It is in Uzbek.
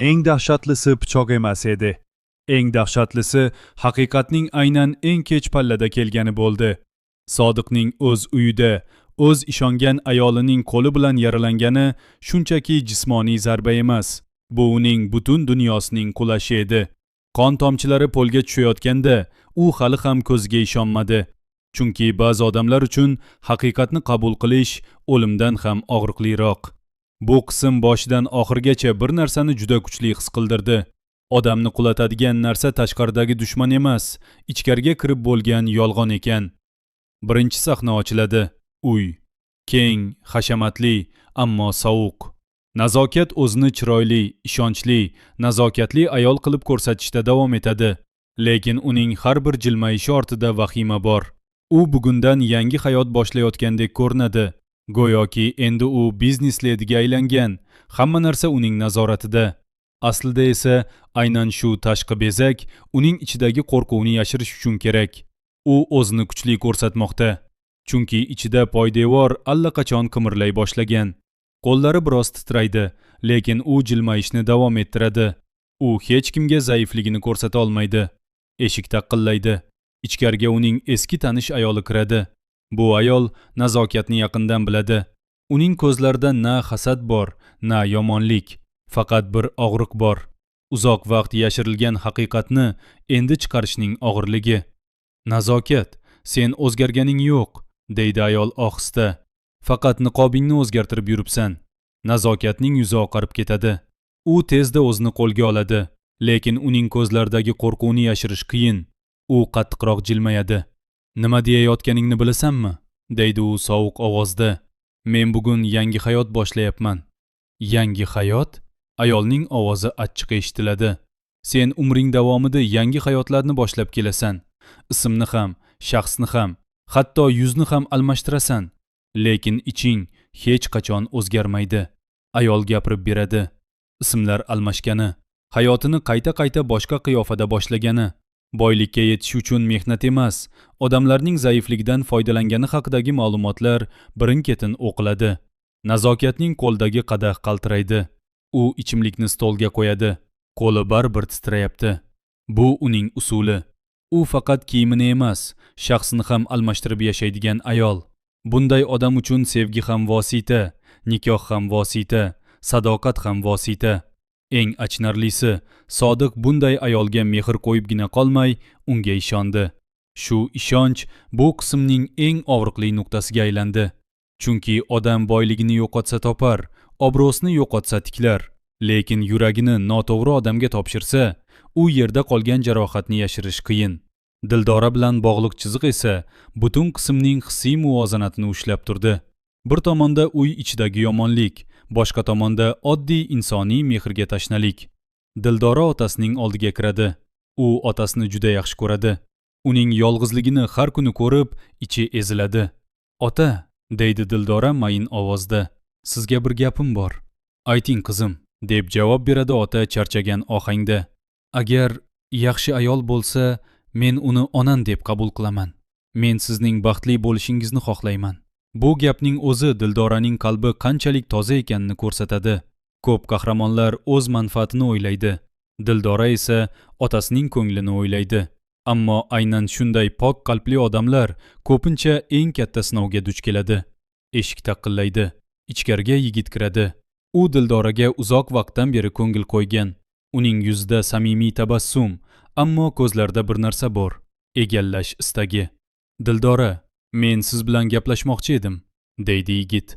Eng dahshatlisi pichoq emas edi. Eng dahshatlisi haqiqatning aynan eng kech pallada kelgani bo'ldi. Sodiqning o'z uyida, o'z ishongan ayolining qo'li bilan yaralangani shunchaki jismoniy zarba emas. Bu uning butun dunyosining qulashi edi. Qon tomchilari polga tushayotganda u hali ham ko'ziga ishonmadi. Chunki ba'zi odamlar uchun haqiqatni qabul qilish o'limdan ham og'riqliroq. Bu qism boshidan oxirigacha bir narsani juda kuchli his qildirdi. Odamni qulatadigan narsa tashqaridagi dushman emas, ichkariga kirib bo'lgan yolg'on ekan. Birinchi sahna ochiladi. Uy. Keng, hashamatli, ammo sovuq. Nazokat o'zini chiroyli, ishonchli, nazokatli ayol qilib ko'rsatishda davom etadi. Lekin uning har bir jilmayishi ortida vahima bor. U bugundan yangi hayot boshlayotgandek ko'rinadi. Go'yoki endi u biznes lediga aylangan, hamma narsa uning nazoratida. Aslida esa aynan shu tashqi bezak uning ichidagi qo'rquvni yashirish uchun kerak. U o'zini kuchli ko'rsatmoqda. Chunki ichida poydevor allaqachon qimirlay boshlagan. Qo'llari biroz titraydi, lekin u jilmayishni davom ettiradi. U hech kimga zaifligini ko'rsata olmaydi. Eshik taqillaydi. Ichkariga uning eski tanish ayoli kiradi. Bu ayol nazokatni yaqindan biladi. Uning ko'zlarida na hasad bor, na yomonlik, faqat bir og'riq bor. Uzoq vaqt yashirilgan haqiqatni endi chiqarishning og'irligi. Nazokat, sen o'zgarganing yo'q, deydi ayol ohista. Faqat niqobingni o'zgartirib yuribsan. Nazokatning yuzi oqarib ketadi. U tezda o'zini qo'lga oladi, lekin uning ko'zlaridagi qo'rquvni yashirish qiyin. U qattiqroq jilmayadi. Nima deyayotganingni bilasanmi? Deydi u sovuq ovozda. Men bugun yangi hayot boshlayapman. Yangi hayot? Ayolning ovozi achchiq eshitiladi. Sen umring davomida yangi hayotlarni boshlab kelasan. Ismni ham, shaxsni ham, hatto yuzni ham almashtirasan. Lekin iching hech qachon o'zgarmaydi. Ayol gapirib beradi. Ismlar almashgani, hayotini qayta-qayta boshqa qiyofada boshlagani, boylikka yetish uchun mehnat emas, odamlarning zaifligidan foydalangani haqidagi ma'lumotlar birin-ketin o'qiladi. Nazokatning qo'ldagi qadah qaltiraydi. U ichimlikni stolga qo'yadi. Qo'li baribir titrayapti. Bu uning usuli. U faqat kiyimini emas, shaxsini ham almashtirib yashaydigan ayol. Bunday odam uchun sevgi ham vosita, nikoh ham vosita, sadoqat ham vosita. Eng achinarlisi, Sodiq bunday ayolga mehr qo'yibgina qolmay, unga ishondi. Shu ishonch bu qismning eng og'riqli nuqtasiga aylandi. Chunki odam boyligini yo'qotsa topar, obro'sini yo'qotsa tiklar. Lekin yuragini noto'g'ri odamga topshirsa, u yerda qolgan jarohatni yashirish qiyin. Dildora bilan bog'liq chiziq esa butun qismning hissiy muvozanatini ushlab turdi. Bir tomonda uy ichidagi yomonlik, boshqa tomonda oddiy insoniy mehrga tashnalik. Dildora otasining oldiga kiradi. U otasini juda yaxshi ko'radi. Uning yolg'izligini har kuni ko'rib, ichi eziladi. "Ota", deydi Dildora mayin ovozda. "Sizga bir gapim bor." "Ayting qizim", deb javob beradi ota charchagan ohangda. "Agar yaxshi ayol bo'lsa, men uni onam deb qabul qilaman. Men sizning baxtli bo'lishingizni xohlayman." Bu gapning o'zi Dildoraning qalbi qanchalik toza ekanini ko'rsatadi. Ko'p qahramonlar o'z manfaatini o'ylaydi. Dildora esa otasining ko'nglini o'ylaydi. Ammo aynan shunday pok qalbli odamlar ko'pincha eng katta sinovga duch keladi. Eshik taqillaydi. Ichkariga yigit kiradi. U Dildoraga uzoq vaqtdan beri ko'ngil qo'ygan. Uning yuzida samimiy tabassum, ammo ko'zlarida bir narsa bor. Egallash istagi. "Dildora, men siz bilan gaplashmoqchi edim", deydi yigit.